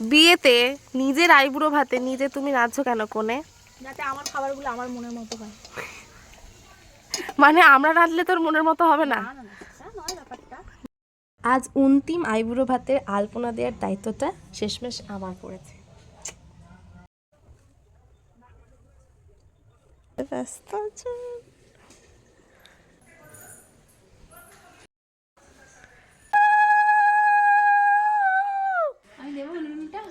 বিয়েতে নিজের আইবুড়ো ভাতে নিজে তুমি নাচছো কেন কোণে? যাতে আমার খাবারগুলো আমার মনের মতো হয়। মানে আমরা রাঁধলে তোর মনের মতো হবে না? না না না, তা নয় ব্যাপারটা। আজ অন্তিম আইবুড়ো ভাতের আলপনা দেওয়ার দায়িত্বটা শেষমেশ আমার পড়েছে। ব্যস্ত আছো? আমি দেবো নুনটা।